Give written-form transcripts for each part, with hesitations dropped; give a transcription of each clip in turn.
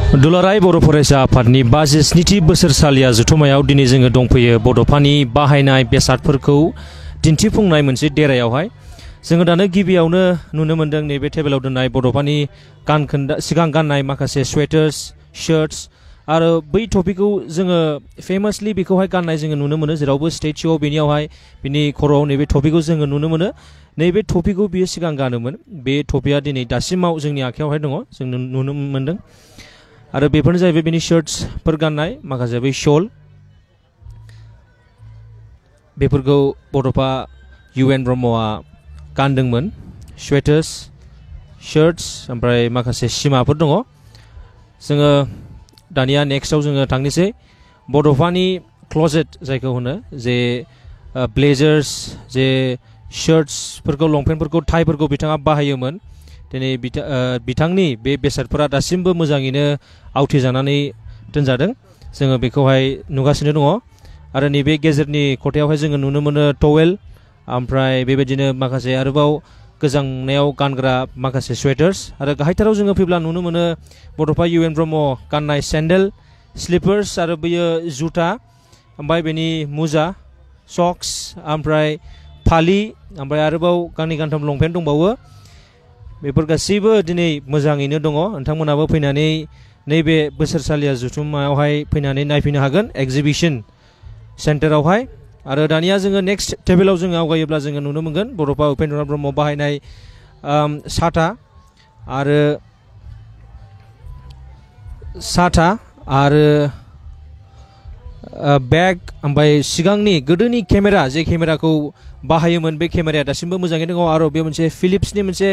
दुलाराय बर' फरायसा आफादनि 57थि बोसोरसालिया जथुमायाव दिनै जोङो दंफैयो बड'फानि बाहायनाय बेसादफोरखौ दिन्थिफुंनाय मोनसे देरायावहाय जोङो दानो गिबियावनो नुनो मोन्दों नैबे टेबोलाव दोननाय बड'फानि सिगां गाननाय माखासे स्वेटार्स शार्ट्स आरो बै टपिखौ जोङो फेमासलि बेखौहाय गाननाय जोङो नुनो मोनो जेरावबो स्टेचुआव बेनियावहाय बिनि खर'आव नैबे टपिखौ जोङो नुनो मोनो नैबे टपिखौ बियो सिगां गानोमोन बे टपिया दिनै दासिमाव जोंनि आखायावहाय दङ जों नुनो मोन्दों आरो बेफोरनो जाहैबाय बेनि शार्ट्सफोर गाननाय माखासे बै शल बेफोरखौ बड'फा UN ब्रह्मआ गानदोंमोन स्वेटार्स शार्ट्स ओमफ्राय माखासे सिमाफोर दङ जोङो दानिया नेक्स्टआव जोङो थांनोसै बड'फानि क्लजेट जायखौ होनो जे ब्लेजार्स जे शार्ट्सफोरखौ लंपेन्टफोरखौ टाइफोरखौ बिथाङा बाहायोमोन दिनै बिथांनि बे बेसादफोरा दासिमबो मोजाङैनो आवथिजानानै दोनजादों जोङो बेखौहाय नुगासिनो दङ आरो नैबे गेजेरनि खथायावहाय जोङो नुनो मोनो टवेल ओमफ्राय बेबायदिनो माखासे आरोबाव गोजांनायाव गानग्रा माखासे स्वेटार्स आरो गाहायथाराव जोङो फैब्ला नुनो मोनो बड'फा UN ब्रह्म गाननाय सेन्डेल स्लिपार्स आरो बेयो जुथा ओमफ्राय बेनि मुजा सक्स ओमफ्राय फालि ओमफ्राय आरोबाव गांनै गांथाम लंपेन्ट दंबावो बेफोर गासैबो दिनै मोजाङैनो दङ नोंथांमोनाबो फैनानै नैबे बोसोरसालिया जथुम्मायावहाय फैनानै नायफैनो हागोन एग्जिबिशन सेन्टारावहाय आरो दानिया जोङो नेक्स्ट टेबोलाव जोङो आवगायोब्ला जोङो नुनो मोनगोन बड'फा उपेन्द्रनाथ ब्रह्म बाहायनाय साथा आरो बेग ओमफ्राय सिगांनि गोदोनि केमेरा जे केमेराखौ बाहायोमोन बे केमेराया दासिमबो मोजाङै दङ आरो बे मोनसे फिलिप्सनि मोनसे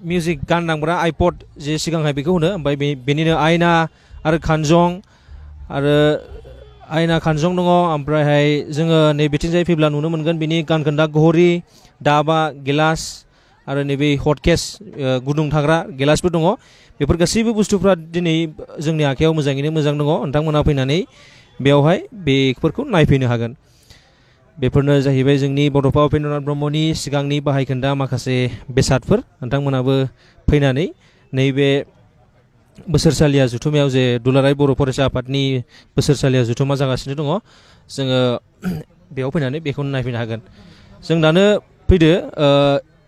मिउजिक गान दामग्रा आइपड जे सिगांहाय बेखौ होनो ओमफ्राय बेनिनो आयना आरो खानजं दङ ओमफ्रायहाय जोङो नैबेथिंजाय फैब्ला नुनो मोनगोन बिनि गानखोन्दा घरि दाबा गिलास आरो नैबे हटकेस गुदुं थाग्रा गिलासबो दङ बेफोर गासैबो बुस्थुफ्रा दिनै जोंनि आखायाव मोजाङैनो मोजां दङ नोंथांमोना फैनानै बेयावहाय बेफोरखौ नायफैनो हागोन बेफोरनो जाहैबाय जोंनि बड'फा उपेन्द्रनाथ ब्रह्मनि सिगांनि बाहायखोन्दा माखासे बेसादफोर नोंथांमोनाबो फैनानै नैबे बोसोरसालिया जथुमायाव जे दुलाराय बर' फरायसा आफादनि बोसोरसालिया जथुमा जागासिनो दङ जोङो बेयाव फैनानै बेखौनो नायफैनो हागोन जों दानो फैदो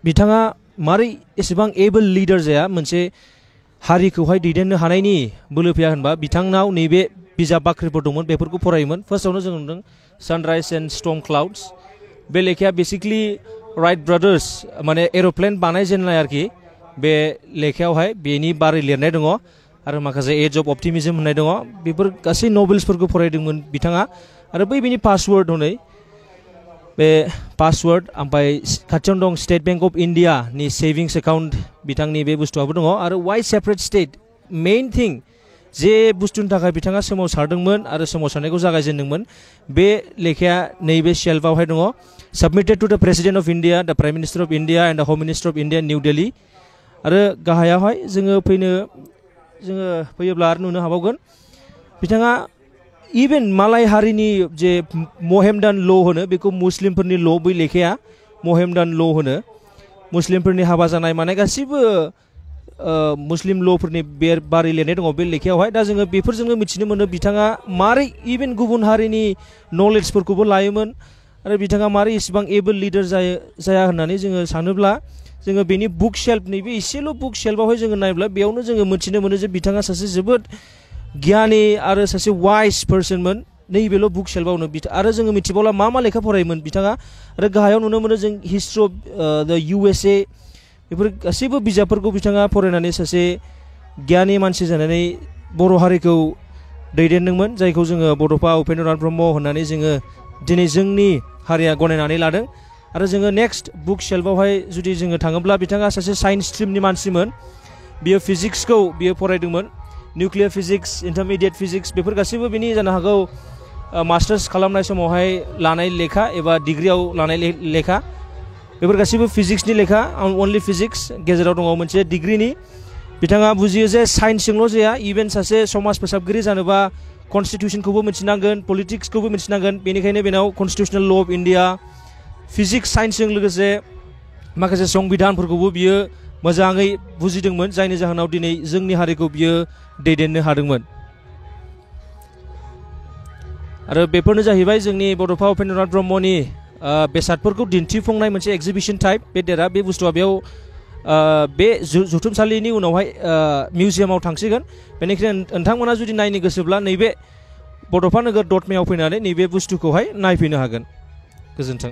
बिथाङा मारै एसेबां एबोल लिडार जाया मोनसे हारिखौहाय दैदेननो हानायनि बोलो फैया होनबा बिथांनाव नैबे बिजाब बाख्रिफोर दंमोन बेफोरखौ फरायोमोन फार्स्टआवनो जों नुदों सानराइज एन्ड स्टर्म क्लाउड्स बे लेखाया बेसिकलि राइट ब्रादार्स माने एर'प्लेन बानायजेननाय आरोखि बे लेखायावहाय बेनि बारै लिरनाय दङ आरो माखासे एज अफ अपटिमिजम होननाय दङ बेफोर गासै नभेल्सफोरखौ फरायदोंमोन बिथाङा आरो बै बिनि पासवर्ड हनै बे पासवर्ड ओमफ्राय खाथियावनो दं स्टेट बेंक अफ इन्डियानि सेभिंस एकाउन्ट बिथांनि बे बुस्थुआबो दङ आरो वाइ सेपारेट स्टेट मेइन थिं जे बुस्थुनि थाखाय बिथाङा सोमावसारदोंमोन आरो सोमावसारनायखौ जागायजेनदोंमोन बे लेखाया नैबे शेल्फआवहाय दङ submitted to the president of India the prime minister of India and the home minister of India new Delhi आरो गाहायावहाय जोङो फैयोब्ला आरो नुनो हाबावगोन बिथाङा इभेन मालाय हारिनि जे महेमदान ल' होनो बेखौ मुस्लिमफोरनि ल' बै लेखाया महेमदान ल' होनो मुस्लिमफोरनि हाबा जानाय मानाय गासैबो मुस्लिम ल'फोरनि बे बारै लिरनाय दङ बे लेखायावहाय दा जोङो बेफोरजोंनो मिथिनो मोनो बिथाङा मारै इभेन गुबुन हारिनि नलेजफोरखौबो लायोमोन आरो बिथाङा मारै इसेबां एबोल लिडार जाया होननानै जोङो सानोब्ला जोङो बेनि बुक शेल्फ नैबे एसेल' बुक शेल्फआवहाय जोङो नायब्ला बेयावनो जोङो मिथिनो मोनो जे बिथाङा सासे जोबोद गियानि आरो सासे वाइस पार्सनमोन नैबेल' बुक शेल्फआवनो आरो जोङो मिथिबावला मा लेखा फरायोमोन बिथाङा आरो गाहायाव नुनो मोनो जों हिस्ट्रि अफ द USA बेफोर गासैबो बिजाबफोरखौ बिथाङा फरायनानै सासे गियानि मानसि जानानै बर' हारिखौ दैदेनदोंमोन जायखौ जोङो बड'फा उपेन्द्रनाथ ब्रह्म होननानै जोङो दिनै जोंनि हारिया गनायनानै लादों आरो जोङो नेक्स्ट बुक शेल्फआवहाय जुदि जोङो थाङोब्ला बिथाङा सासे साइन्स स्ट्रिमनि मानसिमोन बियो फिजिक्सखौ बियो फरायदोंमोन निउक्लियार फिजिक्स इन्टारमिडियेट फिजिक्स बेफोर गासैबो बिनि जानो हागौ मास्टार्स खालामनाय समावहाय लानाय लेखा एबा डिग्रियाव लानाय लेखा बेफोर गासैबो फिजिक्सनि लेखा अनलि फिजिक्स गेजेराव दङ मोनसे डिग्रिनि बिथाङा बुजियो जे साइन्सजोंल' जाया इभेन सासे समाज फोसाबगिरि जानोबा कनस्टिटिउसनखौबो मिथिनांगोन पलिटिक्सखौबो मिथिनांगोन बेनिखायनो बेनाव कनस्टिटिउसनेल ल' अफ इन्डिया फिजिक्स साइन्सजों लोगोसे माखासे संबिधानफोरखौबो बियो मोजाङै बुजिदोंमोन जायनि जाहोनाव दिनै जोंनि हारिखौ बियो दैदेननो हादोंमोन आरो बेफोरनो जाहैबाय जोंनि बड'फा उपेन्द्रनाथ ब्रह्मनि बेसादफोरखौ दिन्थिफुंनाय मोनसे एग्जिबिशन टाइप बे देरा बे बुस्थुआ बेयाव बे जुथुमसालिनि उनावहाय मिउजियामाव थांसिगोन बेनिखायनो नोंथांमोना जुदि नायनो गोसोब्ला नैबे बड'फा नोगोर दतमायाव फैनानै नैबे बुस्थुखौहाय नायफैनो हागोन गोजोन्थों